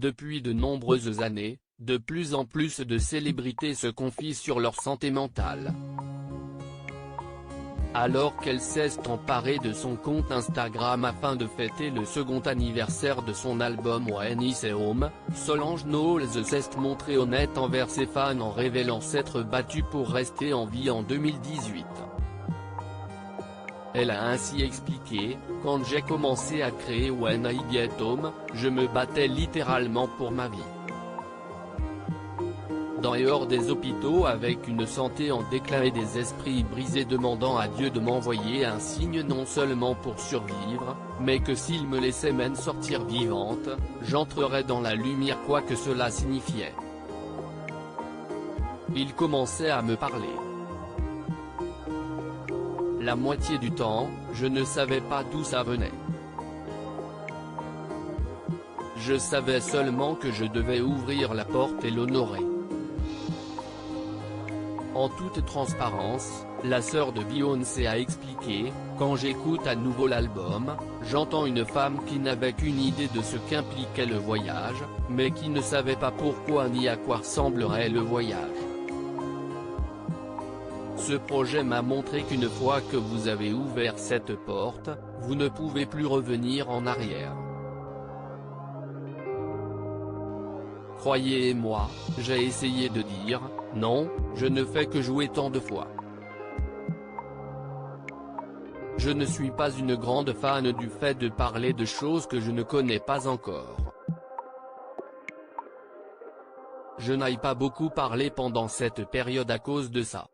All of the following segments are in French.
Depuis de nombreuses années, de plus en plus de célébrités se confient sur leur santé mentale. Alors qu'elle s'est emparée de son compte Instagram afin de fêter le second anniversaire de son album When It's Home, Solange Knowles s'est montrée honnête envers ses fans en révélant s'être battue pour rester en vie en 2018. Elle a ainsi expliqué: « Quand j'ai commencé à créer When I Get Home, je me battais littéralement pour ma vie. Dans et hors des hôpitaux avec une santé en déclin et des esprits brisés demandant à Dieu de m'envoyer un signe non seulement pour survivre, mais que s'il me laissait m'en sortir vivante, j'entrerais dans la lumière quoi que cela signifiait. Il commençait à me parler. La moitié du temps, je ne savais pas d'où ça venait. Je savais seulement que je devais ouvrir la porte et l'honorer. » En toute transparence, la sœur de Beyoncé a expliqué: « Quand j'écoute à nouveau l'album, j'entends une femme qui n'avait qu'une idée de ce qu'impliquait le voyage, mais qui ne savait pas pourquoi ni à quoi ressemblerait le voyage. Ce projet m'a montré qu'une fois que vous avez ouvert cette porte, vous ne pouvez plus revenir en arrière. Croyez-moi, j'ai essayé de dire, non, je ne fais que jouer tant de fois. Je ne suis pas une grande fan du fait de parler de choses que je ne connais pas encore. Je n'ai pas beaucoup parlé pendant cette période à cause de ça. »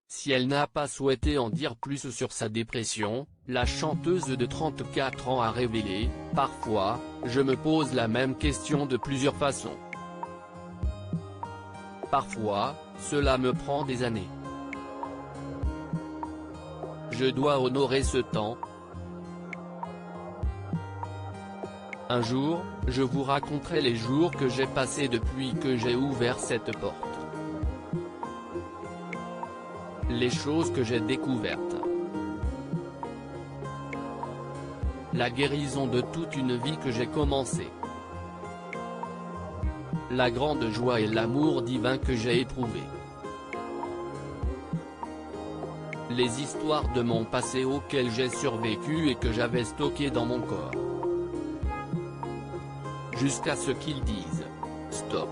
Si elle n'a pas souhaité en dire plus sur sa dépression, la chanteuse de 34 ans a révélé: « Parfois, je me pose la même question de plusieurs façons. Parfois, cela me prend des années. Je dois honorer ce temps. Un jour, je vous raconterai les jours que j'ai passés depuis que j'ai ouvert cette porte. Les choses que j'ai découvertes. La guérison de toute une vie que j'ai commencée. La grande joie et l'amour divin que j'ai éprouvé. Les histoires de mon passé auxquelles j'ai survécu et que j'avais stockées dans mon corps. Jusqu'à ce qu'ils disent: stop.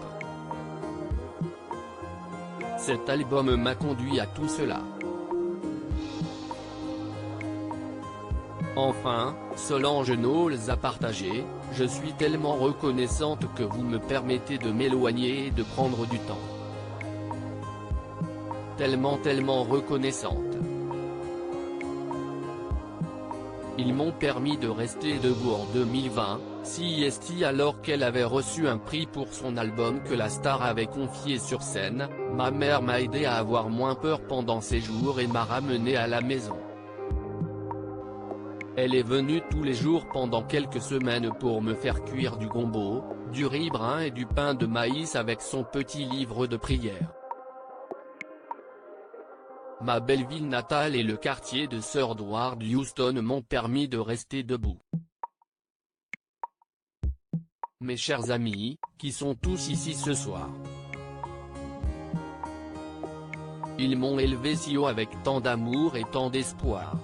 Cet album m'a conduit à tout cela. » Enfin, Solange Knowles a partagé: « Je suis tellement reconnaissante que vous me permettez de m'éloigner et de prendre du temps. Tellement reconnaissante. Ils m'ont permis de rester debout en 2020, CST alors qu'elle avait reçu un prix pour son album que la star avait confié sur scène. Ma mère m'a aidé à avoir moins peur pendant ces jours et m'a ramené à la maison. Elle est venue tous les jours pendant quelques semaines pour me faire cuire du gombo, du riz brun et du pain de maïs avec son petit livre de prière. Ma belle ville natale et le quartier de Third Ward Houston m'ont permis de rester debout. Mes chers amis, qui sont tous ici ce soir. Ils m'ont élevé si haut avec tant d'amour et tant d'espoir.